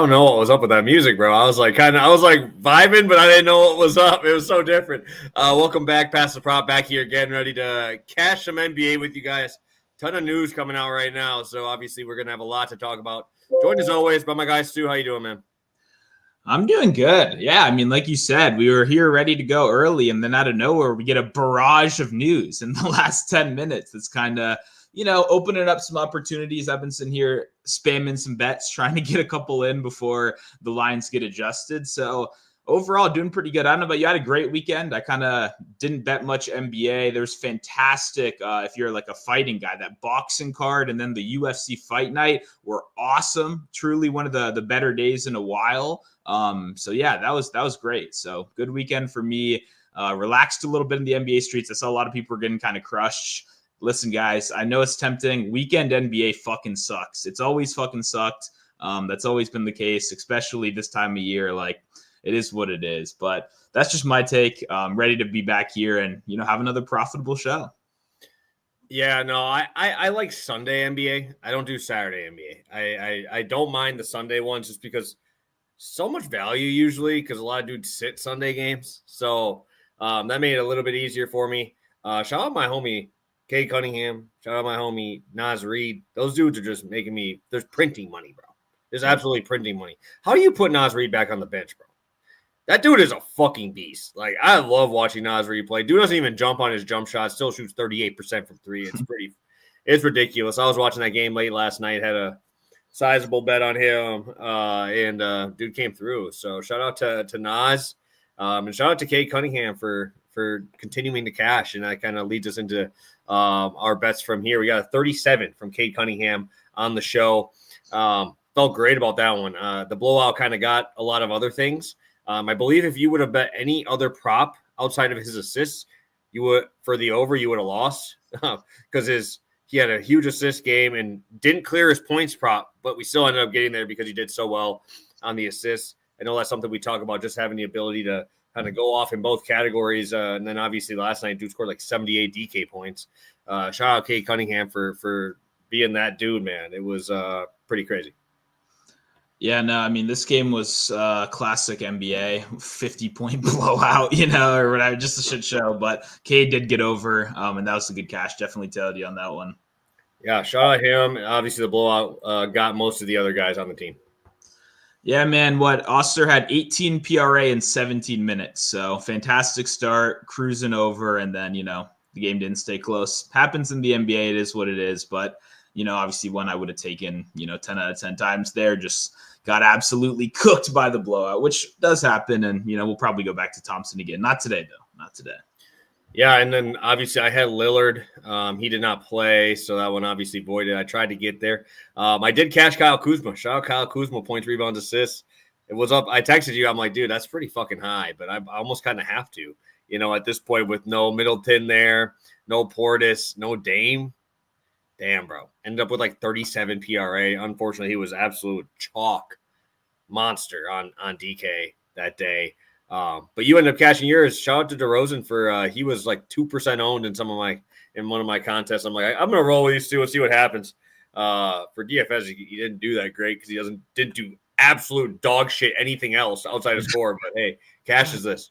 don't know what was up with that music, bro. I was like vibing, but I didn't know what was up. It was so different. Welcome back, Pass the Prop, back here again, ready to cash some NBA with you guys. Ton of news coming out right now, so obviously we're gonna have a lot to talk about. Joined as always by my guy Stu. How you doing, man? I'm doing good. Yeah, I mean, like you said, we were here ready to go early, and then out of nowhere, we get a barrage of news in the last 10 minutes. That's kind of, opening up some opportunities. I've been sitting here spamming some bets, trying to get a couple in before the lines get adjusted. So overall, doing pretty good. I don't know about you. I had a great weekend. I kind of didn't bet much NBA. There's fantastic, if you're like a fighting guy, that boxing card and then the UFC fight night were awesome. Truly one of the better days in a while. So yeah, that was great. So good weekend for me. Relaxed a little bit in the NBA streets. I saw a lot of people were getting kind of crushed. Listen, guys, I know it's tempting. Weekend NBA fucking sucks. It's always fucking sucked. That's always been the case, especially this time of year. Like, it is what it is. But that's just my take. Ready to be back here and, have another profitable show. Yeah, no, I like Sunday NBA. I don't do Saturday NBA. I don't mind the Sunday ones just because so much value usually because a lot of dudes sit Sunday games. So that made it a little bit easier for me. Shout out my homie Kay Cunningham. Shout out my homie Nas Reed. Those dudes are just making me – there's printing money, bro. There's absolutely printing money. How do you put Nas Reed back on the bench, bro? That dude is a fucking beast. Like, I love watching Nas Reed play. Dude doesn't even jump on his jump shot. Still shoots 38% from three. It's ridiculous. I was watching that game late last night. Had a sizable bet on him, and dude came through. So shout out to Nas, and shout out to Kay Cunningham for continuing to cash. And that kind of leads us into our bets from here. We got a 37 from Kay Cunningham on the show. Felt great about that one. The blowout kind of got a lot of other things. I believe if you would have bet any other prop outside of his assists, you would have lost because he had a huge assist game and didn't clear his points prop, but we still ended up getting there because he did so well on the assists. I know that's something we talk about, just having the ability to kind of go off in both categories. And then obviously last night, dude scored like 78 DK points. Shout out Kate Cunningham for being that dude, man. It was pretty crazy. Yeah, no, I mean, this game was classic NBA, 50-point blowout, or whatever, just a shit show. But Cade did get over, and that was a good cash. Definitely tailed you on that one. Yeah, shout out him. Obviously, the blowout got most of the other guys on the team. Yeah, man, Oster had 18 PRA in 17 minutes. So fantastic start, cruising over, and then, the game didn't stay close. Happens in the NBA. It is what it is. But, obviously one I would have taken, 10 out of 10 times there, just got absolutely cooked by the blowout, which does happen. And, we'll probably go back to Thompson again. Not today, though. Not today. Yeah, and then obviously I had Lillard. He did not play, so that one obviously voided. I tried to get there. I did cash Kyle Kuzma. Shout out Kyle Kuzma, points, rebounds, assists. It was up. I texted you. I'm like, dude, that's pretty fucking high, but I almost kind of have to, at this point with no Middleton there, no Portis, no Dame. Damn, bro. Ended up with like 37 PRA. Unfortunately, he was absolute chalk monster on DK that day. But you ended up cashing yours. Shout out to DeRozan for he was like 2% owned in one of my contests. I'm like, I'm gonna roll with these two and see what happens. For DFS, he didn't do that great because he didn't do absolute dog shit anything else outside of score. But hey, cashes this.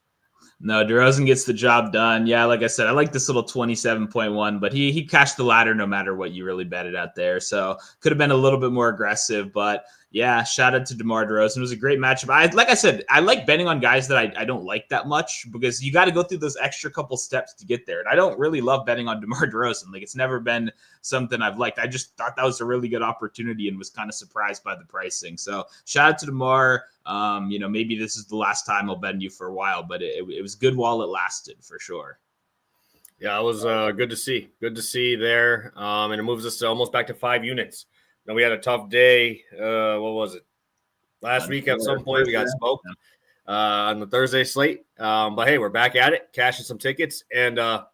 No, DeRozan gets the job done. Yeah, like I said, I like this little 27.1, but he cashed the ladder no matter what you really betted out there. So could have been a little bit more aggressive, but yeah, shout out to DeMar DeRozan. It was a great matchup. Like I said, I like betting on guys that I don't like that much because you got to go through those extra couple steps to get there. And I don't really love betting on DeMar DeRozan. Like, it's never been something I've liked. I just thought that was a really good opportunity and was kind of surprised by the pricing. So shout out to DeMar. Maybe this is the last time I'll bet on you for a while, but it was good while it lasted for sure. Yeah, it was good to see. Good to see there. And it moves us to almost back to 5 units. Now we had a tough day. What was it? Last week at some point we got smoked on the Thursday slate. But hey, we're back at it, cashing some tickets. And I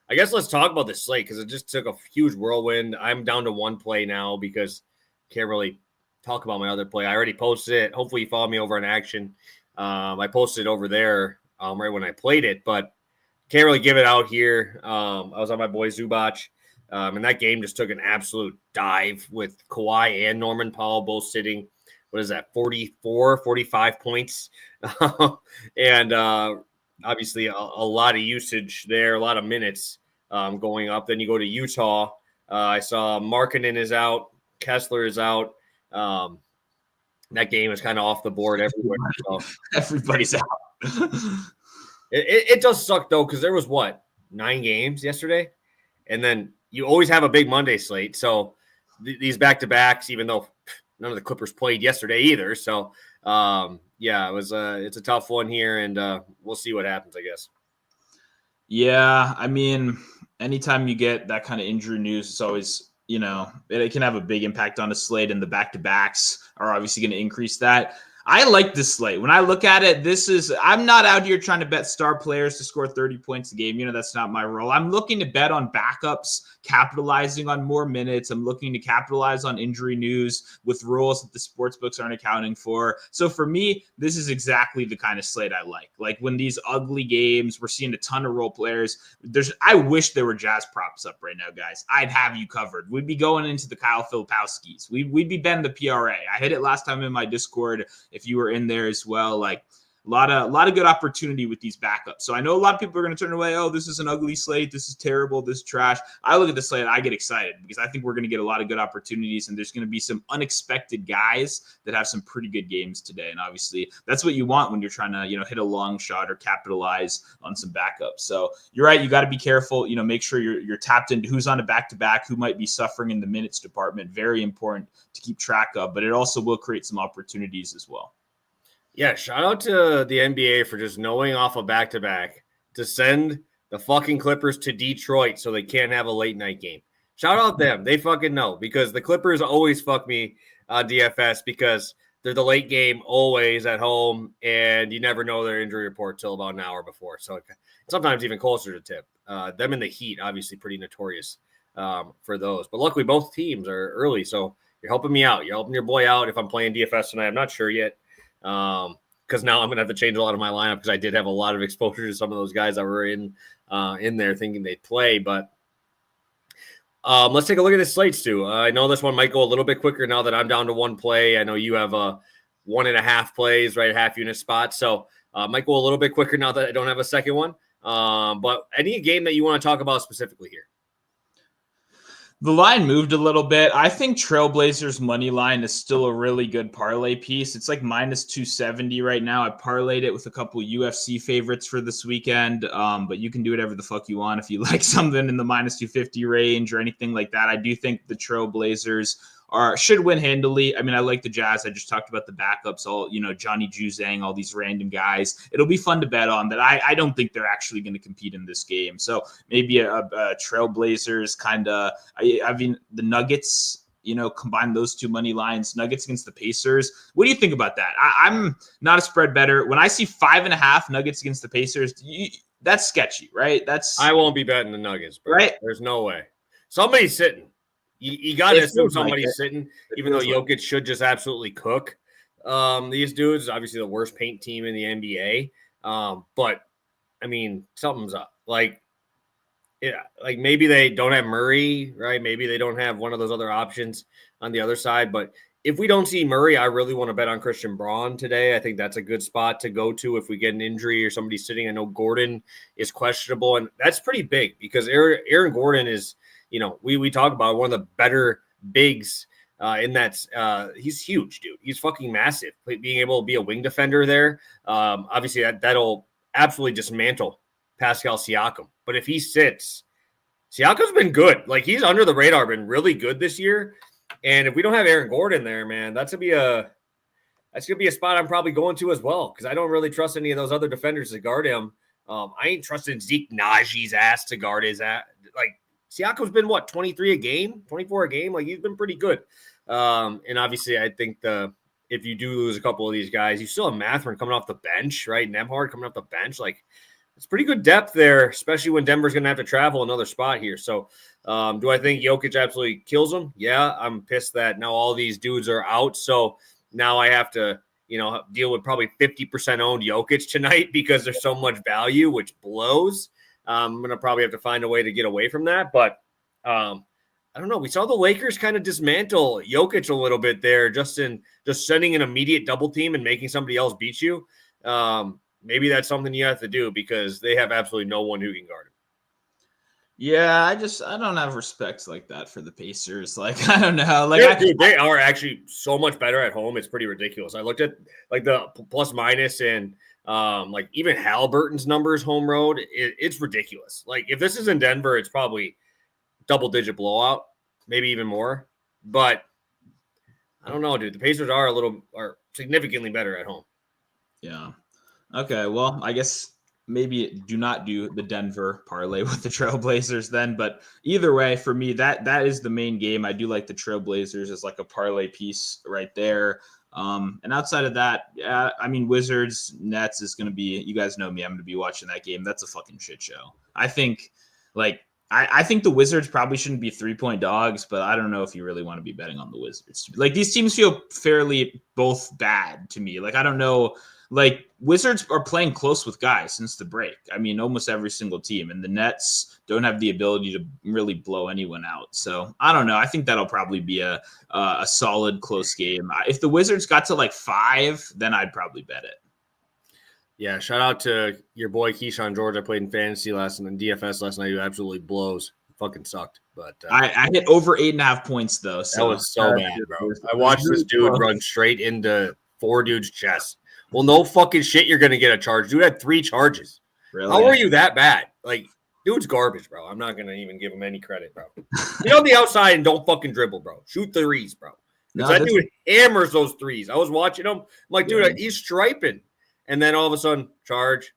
guess let's talk about this slate because it just took a huge whirlwind. I'm down to one play now because can't really talk about my other play. I already posted it. Hopefully you follow me over in action. I posted it over there right when I played it, but can't really give it out here. I was on my boy Zubac. And that game just took an absolute dive with Kawhi and Norman Powell both sitting what is that, 44, 45 points. And obviously a lot of usage there, a lot of minutes going up. Then you go to Utah. I saw Markkanen is out. Kessler is out. That game is kind of off the board everywhere. So everybody's out. It does suck, though, because there was, 9 games yesterday? And then you always have a big Monday slate. So these back-to-backs, even though none of the Clippers played yesterday either. So, it's a tough one here, and we'll see what happens, I guess. Yeah, I mean, anytime you get that kind of injury news, it's always, it can have a big impact on the slate, and the back-to-backs are obviously going to increase that. I like this slate. When I look at it, I'm not out here trying to bet star players to score 30 points a game. That's not my role. I'm looking to bet on backups, capitalizing on more minutes. I'm looking to capitalize on injury news with rules that the sports books aren't accounting for. So for me, this is exactly the kind of slate I like. Like when these ugly games, we're seeing a ton of role players. I wish there were Jazz props up right now, guys. I'd have you covered. We'd be going into the Kyle Filipowskis. We'd be betting the PRA. I hit it last time in my Discord. If you were in there as well, like a lot of good opportunity with these backups. So I know a lot of people are going to turn away. Oh, this is an ugly slate. This is terrible. This is trash. I look at the slate and I get excited because I think we're going to get a lot of good opportunities, and there's going to be some unexpected guys that have some pretty good games today. And obviously that's what you want when you're trying to, hit a long shot or capitalize on some backups. So you're right. You got to be careful, make sure you're tapped into who's on a back-to-back, who might be suffering in the minutes department. Very important to keep track of, but it also will create some opportunities as well. Yeah, shout out to the NBA for just knowing off a back-to-back to send the fucking Clippers to Detroit so they can't have a late-night game. Shout out them. They fucking know, because the Clippers always fuck me on DFS because they're the late game always at home, and you never know their injury report till about an hour before. So sometimes even closer to tip. Them in the Heat, obviously pretty notorious for those. But luckily, both teams are early, so you're helping me out. You're helping your boy out if I'm playing DFS tonight. I'm not sure yet. Because now I'm going to have to change a lot of my lineup because I did have a lot of exposure to some of those guys that were in there thinking they'd play. But let's take a look at the slates, too. I know this one might go a little bit quicker now that I'm down to one play. I know you have 1.5 plays, right, half unit spot. So might go a little bit quicker now that I don't have a second one. But any game that you want to talk about specifically here? The line moved a little bit. I think Trailblazers money line is still a really good parlay piece. It's like minus 270 right now. I parlayed it with a couple UFC favorites for this weekend, but you can do whatever the fuck you want if you like something in the minus 250 range or anything like that. I do think the Trailblazers should win handily. I mean, I like the Jazz. I just talked about the backups, all, Johnny Juzang, all these random guys. It'll be fun to bet on, but I don't think they're actually going to compete in this game. So maybe a Trailblazers kind of, I mean, the Nuggets, combine those two money lines, Nuggets against the Pacers. What do you think about that? I'm not a spread better. When I see 5.5 Nuggets against the Pacers, that's sketchy, right? I won't be betting the Nuggets, bro. Right? There's no way. Somebody's sitting. You got to assume somebody's sitting, even though Jokic should just absolutely cook these dudes. Obviously, the worst paint team in the NBA. But, I mean, something's up. Like maybe they don't have Murray, right? Maybe they don't have one of those other options on the other side. But if we don't see Murray, I really want to bet on Christian Braun today. I think that's a good spot to go to if we get an injury or somebody sitting. I know Gordon is questionable, and that's pretty big because Aaron Gordon is – we talk about one of the better bigs in that. He's huge, dude. He's fucking massive. Being able to be a wing defender there, obviously that'll absolutely dismantle Pascal Siakam. But if he sits, Siakam's been good. Like, he's under the radar, been really good this year. And if we don't have Aaron Gordon there, man, that's gonna be a spot I'm probably going to as well, because I don't really trust any of those other defenders to guard him. I ain't trusting Zeke Najee's ass to guard his ass. Like, Siakam's been 23 a game, 24 a game. Like, he's been pretty good. And obviously, I think if you do lose a couple of these guys, you still have Mathurin coming off the bench, right? Nembhard coming off the bench. Like, it's pretty good depth there, especially when Denver's going to have to travel another spot here. So, do I think Jokic absolutely kills him? Yeah, I'm pissed that now all these dudes are out. So now I have to, deal with probably 50% owned Jokic tonight because there's so much value, which blows. I'm going to probably have to find a way to get away from that. But I don't know. We saw the Lakers kind of dismantle Jokic a little bit there, just sending an immediate double team and making somebody else beat you. Maybe that's something you have to do because they have absolutely no one who can guard him. Yeah, I don't have respect like that for the Pacers. Like, I don't know. Like, dude, they are actually so much better at home. It's pretty ridiculous. I looked at like the plus minus and like even Halliburton's numbers home road. It's ridiculous. Like if this is in Denver, it's probably double-digit blowout, maybe even more. But I don't know, dude. The Pacers are significantly better at home. Yeah. Okay. Well, I guess maybe do not do the Denver parlay with the Trailblazers then. But either way, for me, that is the main game. I do like the Trailblazers as like a parlay piece right there. And outside of that, yeah, I mean, Wizards, Nets is going to be, you guys know me, I'm going to be watching that game. That's a fucking shit show. I think I think the Wizards probably shouldn't be 3-point dogs, but I don't know if you really want to be betting on the Wizards. Like these teams feel fairly both bad to me. Like, I don't know. Like Wizards are playing close with guys since the break. I mean, almost every single team, and the Nets don't have the ability to really blow anyone out. So I don't know. I think that'll probably be a solid close game. If the Wizards got to like 5, then I'd probably bet it. Yeah, shout out to your boy Keyshawn George. I played in fantasy last night and DFS last night. Who absolutely blows. Fucking sucked. But I hit over 8.5 points though. So that was so bad, bro. I watched this dude run straight into 4 dudes' chests. Well, no fucking shit. You're gonna get a charge. Dude had 3 charges. Really? How are you that bad? Like, dude's garbage, bro. I'm not gonna even give him any credit, bro. Get on the outside and don't fucking dribble, bro. Shoot threes, bro. No, that dude hammers those threes. I was watching him. I'm like, dude, he's striping. And then all of a sudden, charge,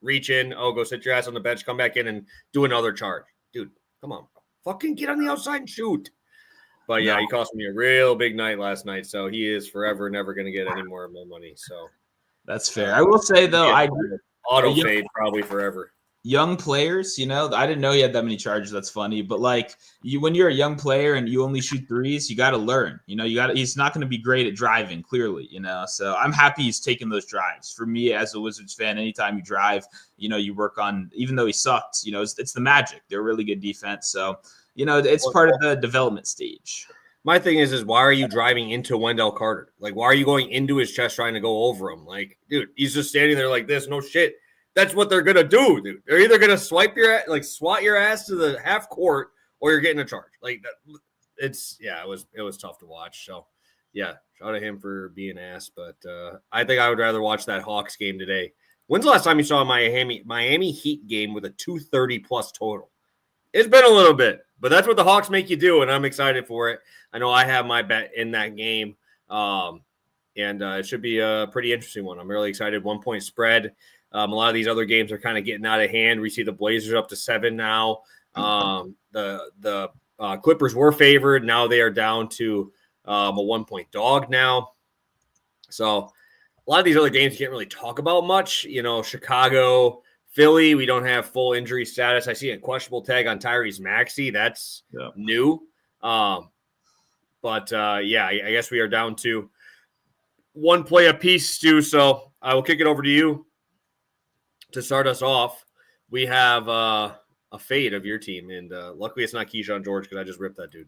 reach in. Oh, go sit your ass on the bench, come back in and do another charge. Dude, come on, bro. Fucking get on the outside and shoot. But yeah, he cost me a real big night last night. So he is forever never going to get any more of my money. So that's fair. I will say, though, auto fade probably forever. Young players, I didn't know he had that many charges. That's funny. But like when you're a young player and you only shoot threes, you got to learn. He's not going to be great at driving, clearly. So I'm happy he's taking those drives. For me, as a Wizards fan, anytime you drive, you work on. Even though he sucked, it's the magic. They're really good defense. So it's part of the development stage. My thing is why are you driving into Wendell Carter? Like, why are you going into his chest trying to go over him? Like, dude, he's just standing there like this. No shit. That's what they're gonna do, dude. They're either gonna swat your ass to the half court, or you're getting a charge. Like that, it was tough to watch. So yeah, shout out to him for being ass. But I think I would rather watch that Hawks game today. When's the last time you saw a Miami Heat game with a 230 plus total? It's been a little bit, but that's what the Hawks make you do, and I'm excited for it. I know I have my bet in that game, and it should be a pretty interesting one. I'm really excited. 1-point spread. A lot of these other games are kind of getting out of hand. We see the Blazers up to 7 now. The Clippers were favored. Now they are down to a 1-point dog now. So a lot of these other games you can't really talk about much. Chicago, Philly, we don't have full injury status. I see a questionable tag on Tyrese Maxey. That's new. I guess we are down to 1 play apiece, Stu. So I will kick it over to you. To start us off, we have a fade of your team, and luckily it's not Keyshawn George because I just ripped that dude.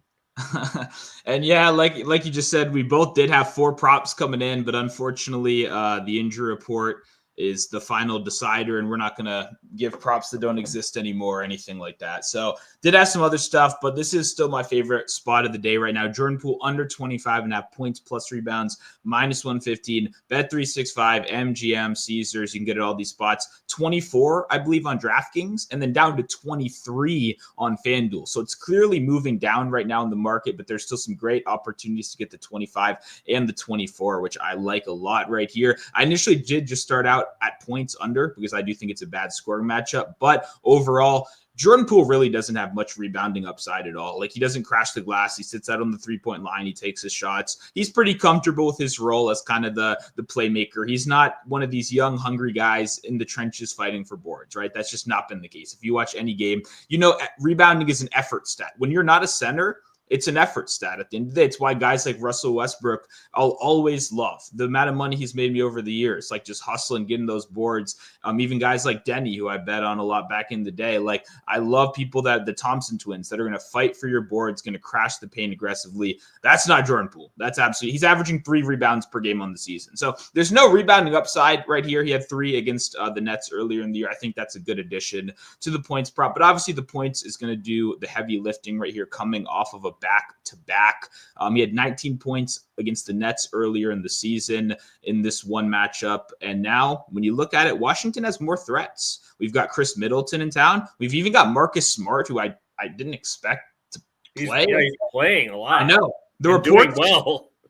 And yeah, like you just said, we both did have 4 props coming in, but unfortunately, the injury report is the final decider, and we're not going to give props that don't exist anymore or anything like that. So did have some other stuff, but this is still my favorite spot of the day right now. Jordan Poole under 25.5 points plus rebounds, -115, Bet365, MGM, Caesars. You can get it all these spots. 24, I believe, on DraftKings, and then down to 23 on FanDuel. So it's clearly moving down right now in the market, but there's still some great opportunities to get the 25 and the 24, which I like a lot right here. I initially did just start out at points under because I do think it's a bad scoring matchup, but overall, Jordan Poole really doesn't have much rebounding upside at all. Like, he doesn't crash the glass. He sits out on the 3-point line. He takes his shots. He's pretty comfortable with his role as kind of the playmaker. He's not one of these young, hungry guys in the trenches fighting for boards, right? That's just not been the case. If you watch any game, rebounding is an effort stat. When you're not a center, it's an effort stat at the end of the day. It's why guys like Russell Westbrook I'll always love. The amount of money he's made me over the years, like just hustling, getting those boards. Even guys like Denny, who I bet on a lot back in the day. Like I love people that the Thompson twins that are going to fight for your boards, going to crash the paint aggressively. That's not Jordan Poole. That's absolutely, he's averaging 3 rebounds per game on the season. So there's no rebounding upside right here. He had 3 against the Nets earlier in the year. I think that's a good addition to the points prop, but obviously the points is going to do the heavy lifting right here coming off of a back-to-back. He had 19 points against the Nets earlier in the season in this one matchup. And now when you look at it, Washington has more threats. We've got Chris Middleton in town. We've even got Marcus Smart, who I didn't expect to play. He's playing a lot. I know.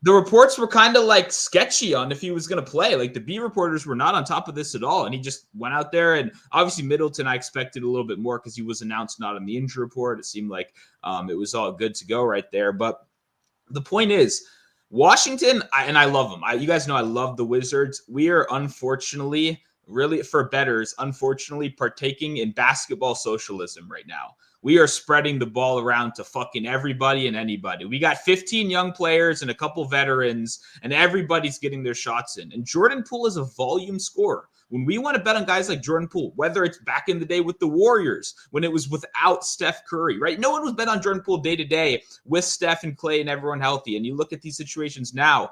The reports were kind of like sketchy on if he was going to play. Like the B reporters were not on top of this at all. And he just went out there. And obviously Middleton, I expected a little bit more because he was announced not on the injury report. It seemed like it was all good to go right there. But the point is, Washington, I love them. You guys know I love the Wizards. We are unfortunately, really for bettors, unfortunately partaking in basketball socialism right now. We are spreading the ball around to fucking everybody and anybody. We got 15 young players and a couple veterans, and everybody's getting their shots in. And Jordan Poole is a volume scorer. When we want to bet on guys like Jordan Poole, whether it's back in the day with the Warriors, when it was without Steph Curry, right? No one was bet on Jordan Poole day to day with Steph and Clay and everyone healthy. And you look at these situations now,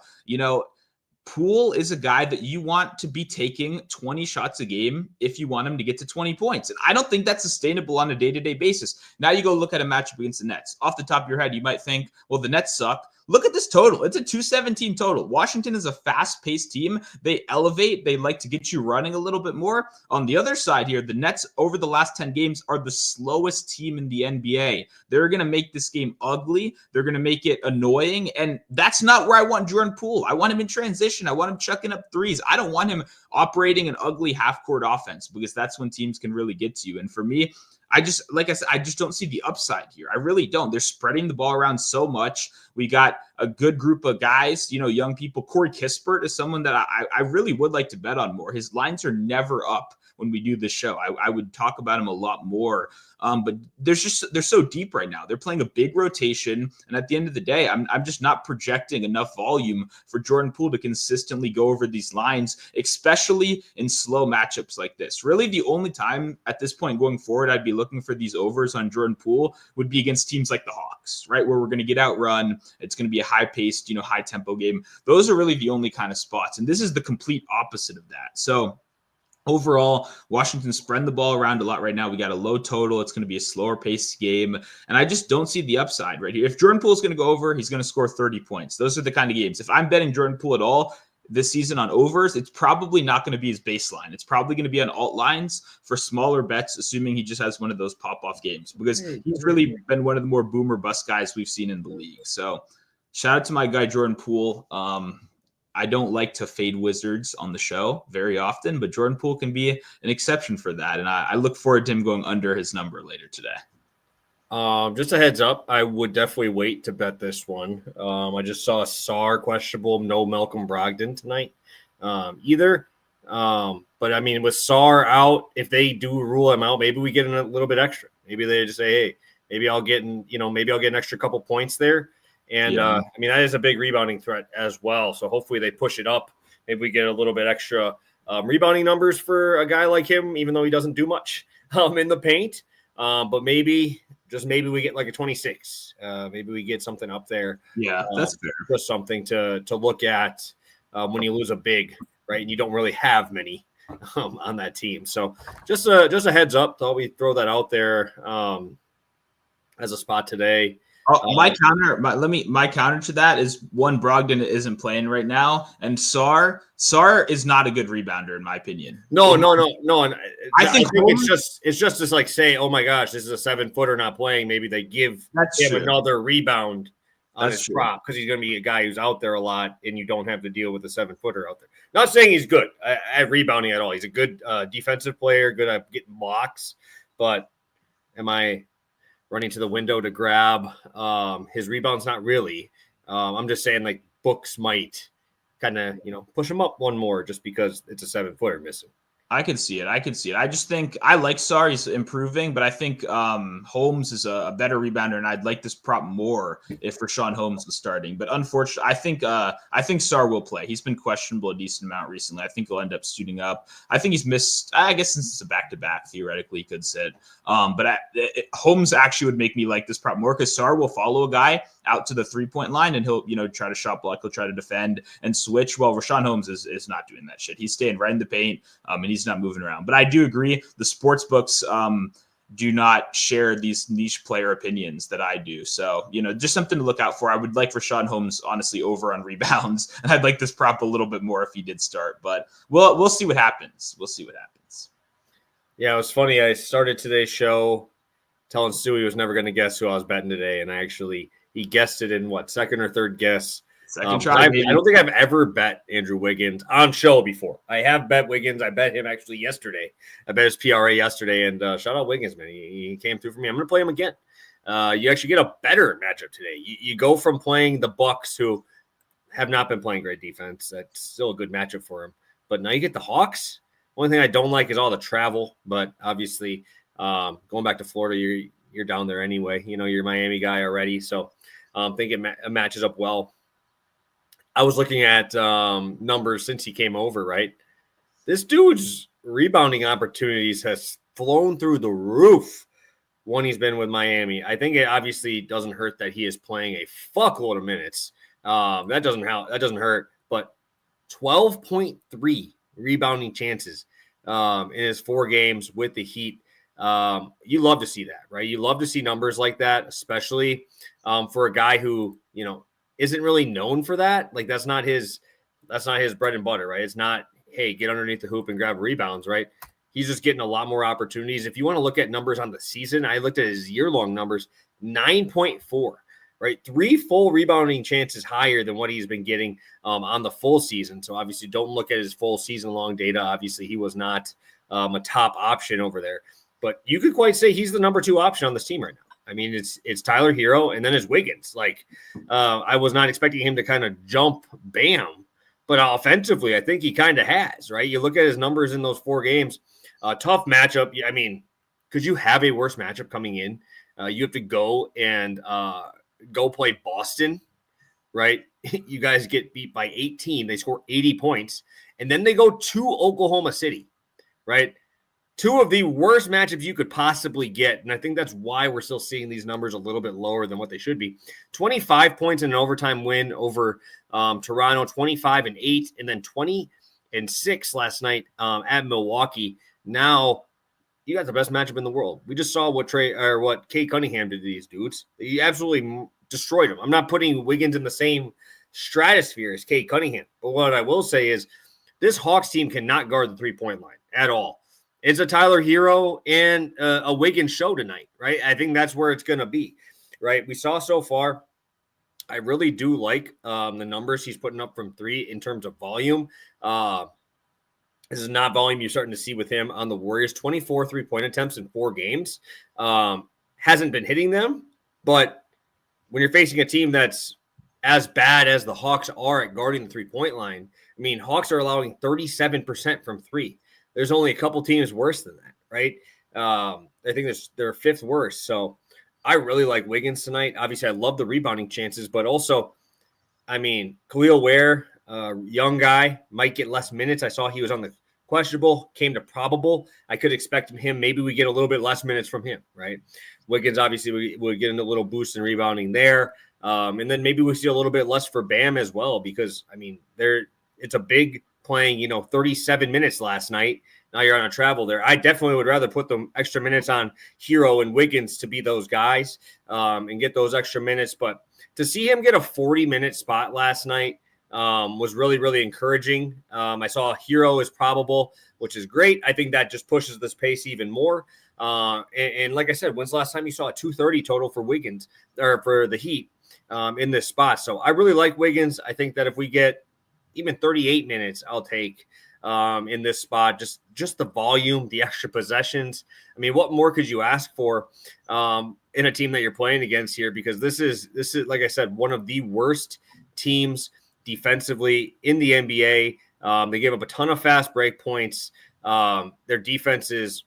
Poole is a guy that you want to be taking 20 shots a game if you want him to get to 20 points. And I don't think that's sustainable on a day-to-day basis. Now you go look at a matchup against the Nets. Off the top of your head, you might think, well, the Nets suck. Look at this total. It's a 217 total. Washington is a fast-paced team. They elevate. They like to get you running a little bit more. On the other side here, the Nets over the last 10 games are the slowest team in the NBA. They're going to make this game ugly. They're going to make it annoying. And that's not where I want Jordan Poole. I want him in transition. I want him chucking up threes. I don't want him operating an ugly half-court offense because that's when teams can really get to you. And for me, I just don't see the upside here. I really don't. They're spreading the ball around so much. We got a good group of guys, young people. Corey Kispert is someone that I really would like to bet on more. His lines are never up when we do this show. I would talk about him a lot more. But they're so deep right now. They're playing a big rotation. And at the end of the day, I'm just not projecting enough volume for Jordan Poole to consistently go over these lines, especially in slow matchups like this. Really, the only time at this point going forward I'd be looking for these overs on Jordan Poole would be against teams like the Hawks, right? Where we're going to get outrun. It's going to be a high-paced, high-tempo game. Those are really the only kind of spots. And this is the complete opposite of that. So overall, Washington's spreading the ball around a lot right now. We got a low total. It's going to be a slower paced game. And I just don't see the upside right here. If Jordan Poole is going to go over, he's going to score 30 points. Those are the kind of games. If I'm betting Jordan Poole at all this season on overs, it's probably not going to be his baseline. It's probably going to be on alt lines for smaller bets, assuming he just has one of those pop-off games, because he's really been one of the more boomer bust guys we've seen in the league. So shout out to my guy, Jordan Poole. I don't like to fade Wizards on the show very often, but Jordan Poole can be an exception for that. And I look forward to him going under his number later today. Just a heads up, I would definitely wait to bet this one. I just saw Sarr questionable, no Malcolm Brogdon tonight either. But I mean, with Sarr out, if they do rule him out, maybe we get in a little bit extra. Maybe they just say, hey, maybe I'll get an extra couple points there. And I mean, that is a big rebounding threat as well. So hopefully they push it up. Maybe we get a little bit extra rebounding numbers for a guy like him, even though he doesn't do much in the paint. But maybe we get like a 26. Maybe we get something up there. Yeah, that's fair. Just something to look at when you lose a big, right? And you don't really have many on that team. So just a heads up. Thought we'd throw that out there as a spot today. My counter to that is one, Brogdon isn't playing right now, and Sarr is not a good rebounder in my opinion. No. And I think it's just to like say, oh my gosh, this is a 7-footer not playing. Maybe they give him another rebound on his prop because he's going to be a guy who's out there a lot, and you don't have to deal with a 7-footer out there. Not saying he's good at rebounding at all. He's a good defensive player, good at getting blocks, but am I running to the window to grab his rebounds? Not really. I'm just saying like books might kind of, push him up one more just because it's a 7-footer missing. I can see it. I just think I like Sarr. He's improving, but I think Holmes is a better rebounder, and I'd like this prop more if Rashawn Holmes was starting. But unfortunately, I think Sarr will play. He's been questionable a decent amount recently. I think he'll end up suiting up. I think he's missed. I guess since it's a back-to-back, theoretically he could sit. Holmes actually would make me like this prop more because Sarr will follow a guy out to the 3-point line, and he'll try to shot block, he'll try to defend and switch. Well, Rashawn Holmes is not doing that shit. He's staying right in the paint, and he's not moving around. But I do agree, the sports books do not share these niche player opinions that I do. So, just something to look out for. I would like Rashawn Holmes, honestly, over on rebounds. And I'd like this prop a little bit more if he did start. But we'll see what happens. Yeah, it was funny. I started today's show telling Stu he was never going to guess who I was betting today. And he guessed it in second or third guess. Second try. I don't think I've ever bet Andrew Wiggins on show before. I have bet Wiggins. I bet him actually yesterday. I bet his PRA yesterday, and shout out Wiggins, man. He came through for me. I'm going to play him again. You actually get a better matchup today. You go from playing the Bucks, who have not been playing great defense. That's still a good matchup for him. But now you get the Hawks. Only thing I don't like is all the travel. But obviously, going back to Florida, you're down there anyway. You're a Miami guy already, so I think it matches up well. I was looking at numbers since he came over, right? This dude's rebounding opportunities has flown through the roof when he's been with Miami. I think it obviously doesn't hurt that he is playing a fuckload of minutes. That doesn't hurt, but 12.3 rebounding chances in his 4 games with the Heat. You love to see that, right? You love to see numbers like that, especially for a guy who, isn't really known for that. Like that's not his bread and butter, right? It's not, hey, get underneath the hoop and grab rebounds, right? He's just getting a lot more opportunities. If you want to look at numbers on the season, I looked at his year-long numbers, 9.4, right? 3 full rebounding chances higher than what he's been getting on the full season. So obviously don't look at his full season-long data. Obviously he was not a top option over there. But you could quite say he's the number 2 option on this team right now. I mean, it's Tyler Hero and then it's Wiggins. I was not expecting him to kind of jump bam, but offensively, I think he kind of has, right? You look at his numbers in those 4 games, tough matchup. I mean, could you have a worse matchup coming in? You have to go and go play Boston, right? You guys get beat by 18. They score 80 points, and then they go to Oklahoma City, right? 2 of the worst matchups you could possibly get. And I think that's why we're still seeing these numbers a little bit lower than what they should be. 25 points in an overtime win over Toronto, 25-8, and then 20-6 last night at Milwaukee. Now you got the best matchup in the world. We just saw what Kate Cunningham did to these dudes. He absolutely destroyed them. I'm not putting Wiggins in the same stratosphere as Kate Cunningham. But what I will say is this Hawks team cannot guard the 3-point line at all. It's a Tyler Hero and a Wiggins show tonight, right? I think that's where it's going to be, right? We saw so far, I really do like the numbers he's putting up from 3 in terms of volume. This is not volume you're starting to see with him on the Warriors. 24 3-point attempts in 4 games. Hasn't been hitting them, but when you're facing a team that's as bad as the Hawks are at guarding the 3-point line, I mean, Hawks are allowing 37% from 3. There's only a couple teams worse than that, right? I think they're 5th worst. So I really like Wiggins tonight. Obviously, I love the rebounding chances, but also, I mean, Khalil Ware, young guy, might get less minutes. I saw he was on the questionable, came to probable. I could expect him. Maybe we get a little bit less minutes from him, right? Wiggins, obviously, we would get a little boost in rebounding there. And then maybe we see a little bit less for Bam as well, because, I mean, it's a big playing, 37 minutes last night. Now you're on a travel there. I definitely would rather put the extra minutes on Hero and Wiggins to be those guys and get those extra minutes. But to see him get a 40-minute spot last night was really, really encouraging. I saw Hero is probable, which is great. I think that just pushes this pace even more. And like I said, when's the last time you saw a 230 total for Wiggins or for the Heat in this spot? So I really like Wiggins. I think that if we get even 38 minutes, I'll take in this spot. Just the volume, the extra possessions. I mean, what more could you ask for in a team that you're playing against here? Because this is like I said, one of the worst teams defensively in the NBA. They gave up a ton of fast break points. Their defense is,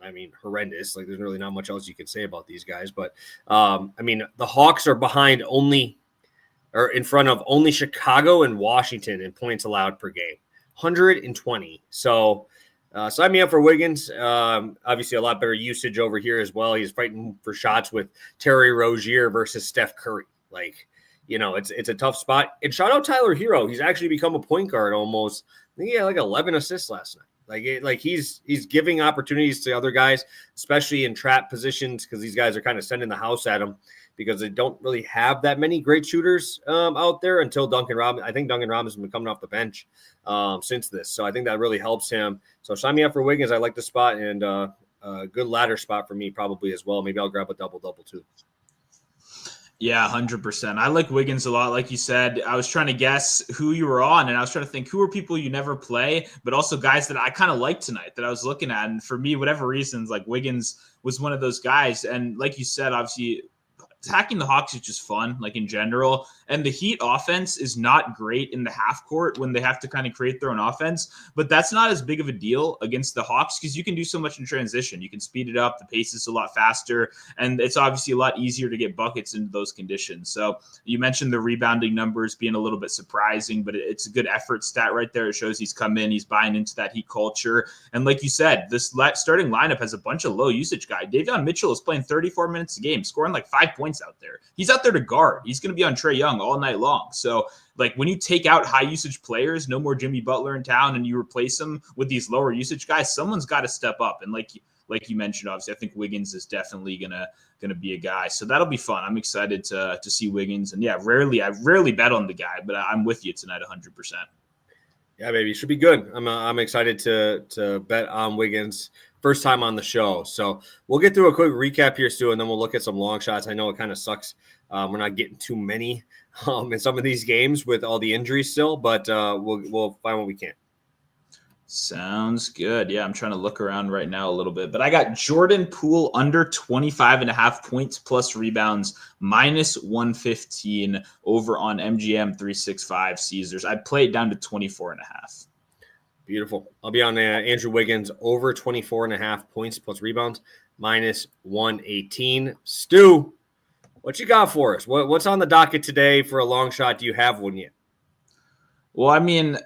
I mean, horrendous. Like, there's really not much else you can say about these guys. But, I mean, the Hawks are in front of only Chicago and Washington in points allowed per game, 120. So, sign me up for Wiggins. Obviously, a lot better usage over here as well. He's fighting for shots with Terry Rozier versus Steph Curry. Like, it's a tough spot. And shout out Tyler Hero. He's actually become a point guard almost. I think he had like 11 assists last night. Like he's giving opportunities to other guys, especially in trap positions, because these guys are kind of sending the house at him because they don't really have that many great shooters out there until Duncan Robinson. I think Duncan Robinson has been coming off the bench since this. So I think that really helps him. So sign me up for Wiggins. I like the spot, and a good ladder spot for me probably as well. Maybe I'll grab a double-double too. Yeah, 100%. I like Wiggins a lot. Like you said, I was trying to guess who you were on, and I was trying to think who are people you never play, but also guys that I kind of like tonight that I was looking at. And for me, whatever reasons, like Wiggins was one of those guys. And like you said, obviously, attacking the Hawks is just fun, like in general. And the Heat offense is not great in the half court when they have to kind of create their own offense. But that's not as big of a deal against the Hawks because you can do so much in transition. You can speed it up. The pace is a lot faster. And it's obviously a lot easier to get buckets into those conditions. So you mentioned the rebounding numbers being a little bit surprising, but it's a good effort stat right there. It shows he's come in. He's buying into that Heat culture. And like you said, this starting lineup has a bunch of low usage guys. Davion Mitchell is playing 34 minutes a game, scoring like 5 points out there. He's out there to guard. He's going to be on Trae Young all night long. So like when you take out high usage players, no more Jimmy Butler in town, and you replace them with these lower usage guys, someone's got to step up. And like you mentioned, obviously, I think Wiggins is definitely gonna be a guy. So that'll be fun. I'm excited to see Wiggins. And yeah, I rarely bet on the guy, but I'm with you tonight 100%. Yeah, baby, it should be good. I'm excited to bet on Wiggins. First time on the show. So we'll get through a quick recap here, Stu, and then we'll look at some long shots. I know it kind of sucks. We're not getting too many in some of these games with all the injuries still, but we'll find what we can. Sounds good. Yeah, I'm trying to look around right now a little bit, but I got Jordan Poole under 25.5 points plus rebounds, minus 115 over on MGM 365 Caesars. I played down to 24.5. Beautiful. I'll be on Andrew Wiggins over 24.5 points plus rebounds, minus 118. Stu, what you got for us? What's on the docket today for a long shot? Do you have one yet? Well, I mean,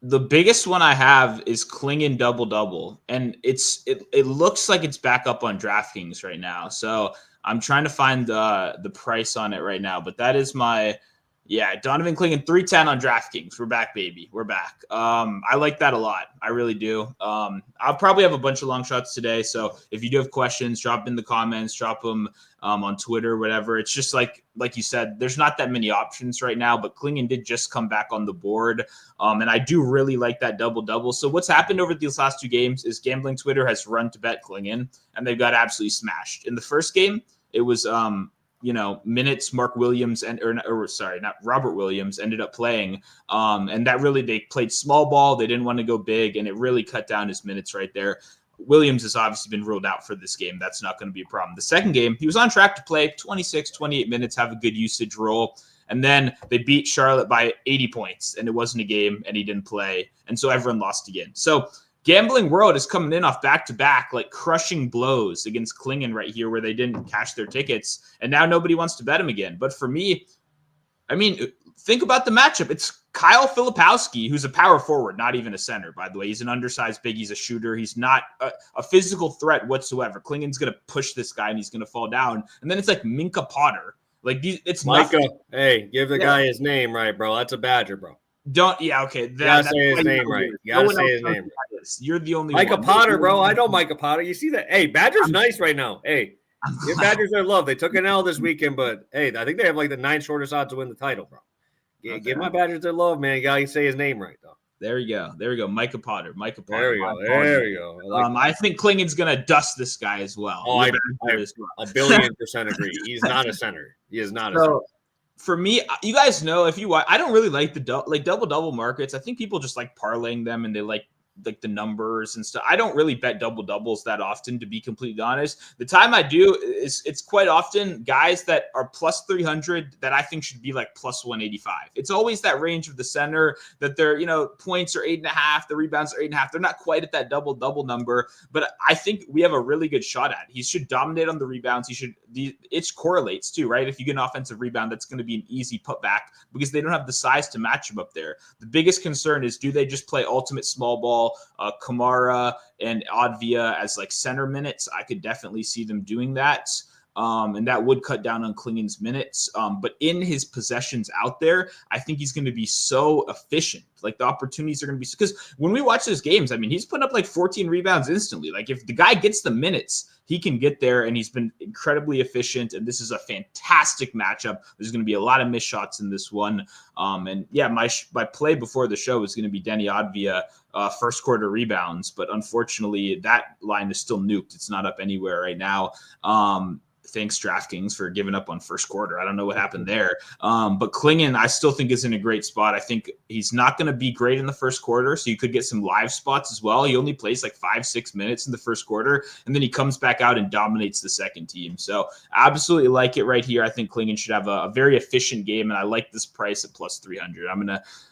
the biggest one I have is Klingon double-double, and it looks like it's back up on DraftKings right now. So I'm trying to find the price on it right now, but that is my – yeah, Donovan Klingon 310 on DraftKings. We're back, baby. We're back. I like that a lot. I really do. I'll probably have a bunch of long shots today. So if you do have questions, drop in the comments, drop them on Twitter, whatever. It's just like you said, there's not that many options right now, but Klingon did just come back on the board. And I do really like that double-double. So what's happened over these last two games is Gambling Twitter has run to bet Klingon, and they've got absolutely smashed. In the first game, it was minutes Mark Williams not Robert Williams ended up playing. And that really, they played small ball. They didn't want to go big, and it really cut down his minutes right there. Williams has obviously been ruled out for this game. That's not going to be a problem. The second game, he was on track to play 26, 28 minutes, have a good usage role. And then they beat Charlotte by 80 points, and it wasn't a game, and he didn't play. And so everyone lost again. So Gambling World is coming in off back-to-back, like crushing blows against Klingon right here where they didn't cash their tickets, and now nobody wants to bet him again. But for me, I mean, think about the matchup. It's Kyle Filipowski, who's a power forward, not even a center, by the way. He's an undersized big. He's a shooter. He's not a physical threat whatsoever. Klingon's going to push this guy, and he's going to fall down. And then it's like Minka Potter. Like, it's Micah. nothing. Hey, give the guy his name right, bro. That's a Badger, bro. Okay. You gotta say his name right. You gotta say his name right. You're the only Micah one. Potter, bro. I know Micah Potter. You see that? Hey, Badger's nice right now. Hey, give Badgers their love. They took an L this weekend, but hey, I think they have like the 9th shortest odds to win the title, bro. Okay. Give my Badgers their love, man. You gotta say his name right, though. There we go. Micah Potter. There we go. I think Klingon's gonna dust this guy as well. Oh, I a billion% agree. He's not a center. He is not a center. For me, you guys know, if you watch, I don't really like the double-double markets. I think people just like parlaying them, and they like like the numbers and stuff. I don't really bet double doubles that often, to be completely honest. The time I do is it's quite often guys that are plus 300 that I think should be like plus 185. It's always that range of the center that they're, points are 8.5, the rebounds are 8.5. They're not quite at that double double number, but I think we have a really good shot at it. He should dominate on the rebounds. It correlates too, right? If you get an offensive rebound, that's going to be an easy putback because they don't have the size to match him up there. The biggest concern is, do they just play ultimate small ball, Kamara and Advia as like center minutes? I could definitely see them doing that. And that would cut down on Klingen's minutes. But in his possessions out there, I think he's going to be so efficient. Like the opportunities are going to be, because when we watch those games, I mean, he's putting up like 14 rebounds instantly. Like if the guy gets the minutes, he can get there, and he's been incredibly efficient. And this is a fantastic matchup. There's going to be a lot of missed shots in this one. And yeah, my play before the show is going to be Denny Advia, first quarter rebounds. But unfortunately, that line is still nuked. It's not up anywhere right now. Thanks, DraftKings, for giving up on first quarter. I don't know what happened there. But Klingen, I still think is in a great spot. I think he's not going to be great in the first quarter, so you could get some live spots as well. He only plays like 5-6 minutes in the first quarter, and then he comes back out and dominates the second team. So absolutely like it right here. I think Klingen should have a very efficient game, and I like this price at plus 300.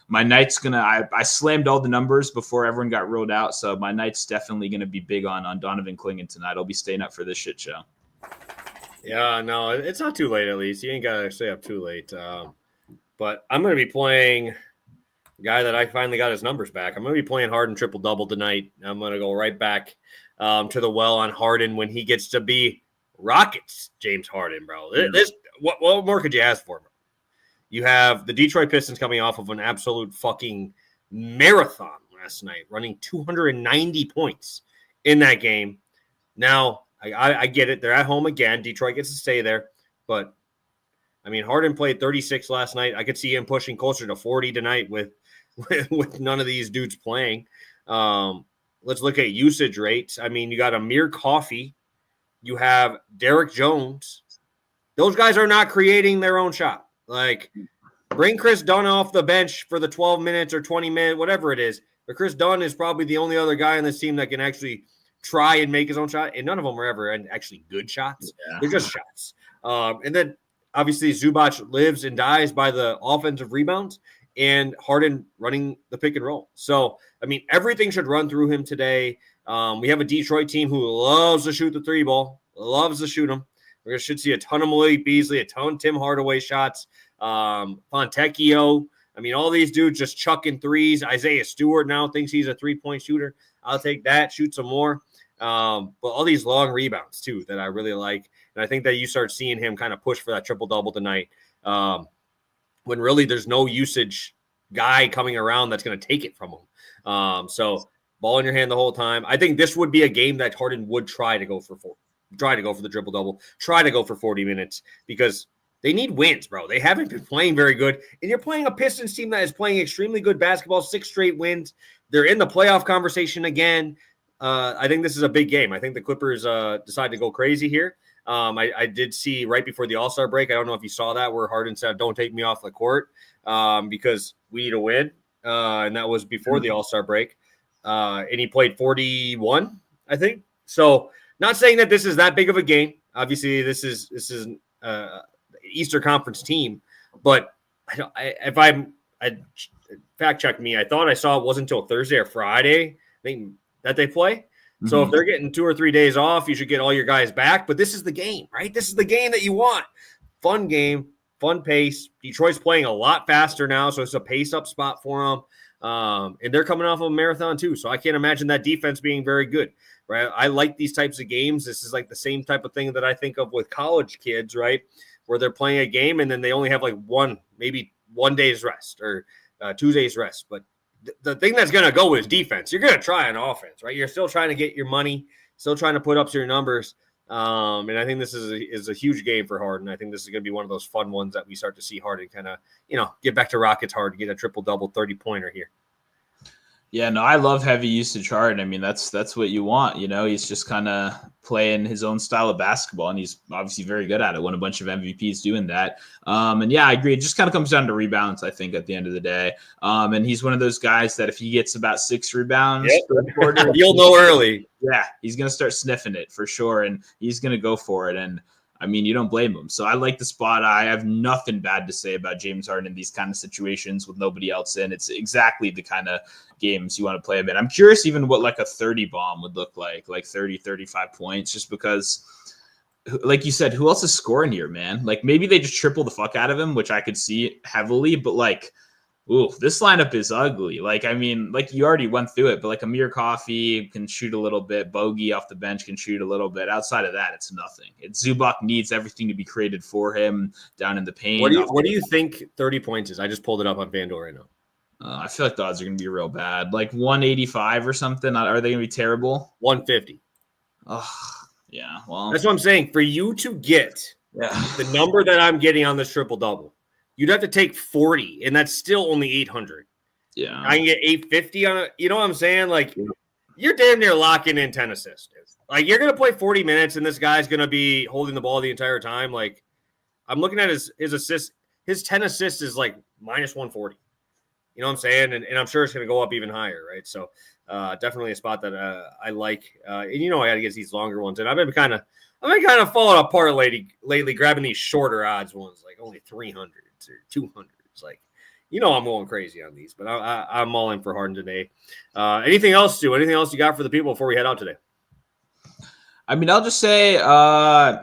My night's I slammed all the numbers before everyone got rolled out, so my night's definitely going to be big on Donovan Klingen tonight. I'll be staying up for this shit show. Yeah, no, it's not too late at least. You ain't got to stay up too late. But I'm going to be playing a guy that I finally got his numbers back. I'm going to be playing Harden triple-double tonight. I'm going to go right back to the well on Harden when he gets to be Rockets James Harden, bro. What more could you ask for, bro? You have the Detroit Pistons coming off of an absolute fucking marathon last night, running 290 points in that game. Now, I get it. They're at home again. Detroit gets to stay there. But, I mean, Harden played 36 last night. I could see him pushing closer to 40 tonight with none of these dudes playing. Let's look at usage rates. I mean, you got Amir Coffey. You have Derek Jones. Those guys are not creating their own shot. Like, bring Chris Dunn off the bench for the 12 minutes or 20 minutes, whatever it is. But Chris Dunn is probably the only other guy on this team that can actually try and make his own shot, and none of them are ever actually good shots. Yeah. They're just shots. And then, obviously, Zubac lives and dies by the offensive rebounds and Harden running the pick and roll. So, I mean, everything should run through him today. We have a Detroit team who loves to shoot the three ball, loves to shoot them. We should see a ton of Malik Beasley, a ton of Tim Hardaway shots, Fontecchio. I mean, all these dudes just chucking threes. Isaiah Stewart now thinks he's a three-point shooter. I'll take that, shoot some more. But all these long rebounds, too, that I really like. And I think that you start seeing him kind of push for that triple-double tonight when really there's no usage guy coming around that's going to take it from him. So ball in your hand the whole time. I think this would be a game that Harden would try to go for the triple-double, try to go for 40 minutes because they need wins, bro. They haven't been playing very good. And you're playing a Pistons team that is playing extremely good basketball, 6 straight wins. They're in the playoff conversation again. I think this is a big game. I think the Clippers decide to go crazy here. I did see right before the All-Star break, I don't know if you saw that, where Harden said, don't take me off the court because we need a win. And that was before the All-Star break. And he played 41, I think. So not saying that this is that big of a game. Obviously, this is Eastern Conference team. But fact check me, I thought I saw it wasn't until Thursday or Friday, I think, that they play. Mm-hmm. So if they're getting 2 or 3 days off, you should get all your guys back. But this is the game, right? This is the game that you want. Fun game, fun pace. Detroit's playing a lot faster now, so it's a pace-up spot for them. And they're coming off of a marathon too, so I can't imagine that defense being very good, right? I like these types of games. This is like the same type of thing that I think of with college kids, right, where they're playing a game and then they only have like maybe 1 day's rest or 2 days rest. But the thing that's going to go is defense. You're going to try on offense, right? You're still trying to get your money, still trying to put up your numbers. And I think this is a huge game for Harden. I think this is going to be one of those fun ones that we start to see Harden kind of, get back to Rockets hard to get a triple-double 30-pointer here. Yeah, no, I love heavy usage Harden. I mean, that's what you want. He's just kind of playing his own style of basketball, and he's obviously very good at it. Won a bunch of MVPs doing that. And yeah, I agree. It just kind of comes down to rebounds, I think, at the end of the day. And he's one of those guys that if he gets about 6 rebounds per quarter, you'll know early. Yeah, he's going to start sniffing it for sure, and he's going to go for it. And I mean, you don't blame him. So I like the spot. I have nothing bad to say about James Harden in these kind of situations with nobody else in. It's exactly the kind of games you want to play him in. I'm curious even what like a 30 bomb would look like 30, 35 points, just because, like you said, who else is scoring here, man? Like maybe they just triple the fuck out of him, which I could see heavily, but like, ooh, this lineup is ugly. Like, I mean, like you already went through it, but like Amir Coffey can shoot a little bit. Bogey off the bench can shoot a little bit. Outside of that, it's nothing. Zubac needs everything to be created for him down in the paint. What do you think 30 points is? I just pulled it up on FanDuel right now. I feel like the odds are going to be real bad. Like 185 or something. Are they going to be terrible? 150. Oh, yeah. Well, that's what I'm saying. For you to get the number that I'm getting on this triple-double, you'd have to take 40, and that's still only 800. Yeah. I can get 850 on it. You know what I'm saying? Like, you're damn near locking in 10 assists. Like, you're going to play 40 minutes, and this guy's going to be holding the ball the entire time. Like, I'm looking at his assists. His 10 assists is like minus 140. You know what I'm saying? And I'm sure it's going to go up even higher, right? So definitely a spot that I like. And I got to get these longer ones. And I've been kind of falling apart lately, grabbing these shorter odds ones, like only 300s or 200s. Like, I'm going crazy on these, but I'm all in for Harden today. Anything else, Stu? Anything else you got for the people before we head out today? I mean, I'll just say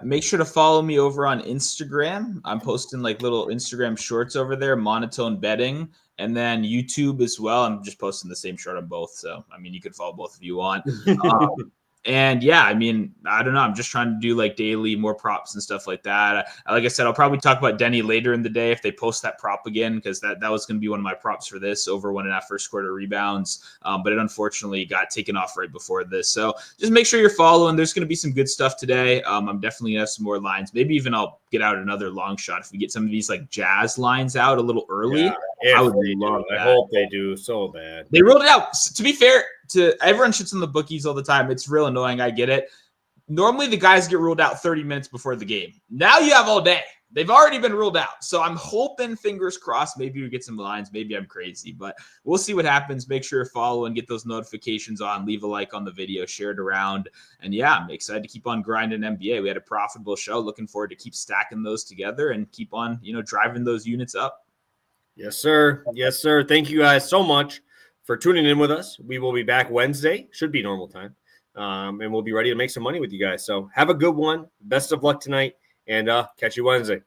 make sure to follow me over on Instagram. I'm posting like little Instagram shorts over there, Monotone Betting, and then YouTube as well. I'm just posting the same short on both. So, I mean, you could follow both if you want. And yeah, I mean, I don't know. I'm just trying to do like daily more props and stuff like that. Like I said, I'll probably talk about Denny later in the day if they post that prop again, because that was going to be one of my props for this, over 1.5 first quarter rebounds. But it unfortunately got taken off right before this. So just make sure you're following. There's going to be some good stuff today. I'm definitely going to have some more lines. Maybe even I'll get out another long shot if we get some of these like Jazz lines out a little early. Yeah, I would love that. I hope they do so bad. They rolled it out. To be fair, to everyone shits on the bookies all the time. It's real annoying. I get it. Normally the guys get ruled out 30 minutes before the game. Now you have all day. They've already been ruled out. So I'm hoping, fingers crossed, maybe we get some lines. Maybe I'm crazy, but we'll see what happens. Make sure to follow and get those notifications on. Leave a like on the video, share it around. And yeah, I'm excited to keep on grinding NBA. We had a profitable show. Looking forward to keep stacking those together and keep on, driving those units up. Yes, sir. Yes, sir. Thank you guys so much for tuning in with us. We will be back Wednesday. Should be normal time. And we'll be ready to make some money with you guys. So have a good one. Best of luck tonight, and catch you Wednesday.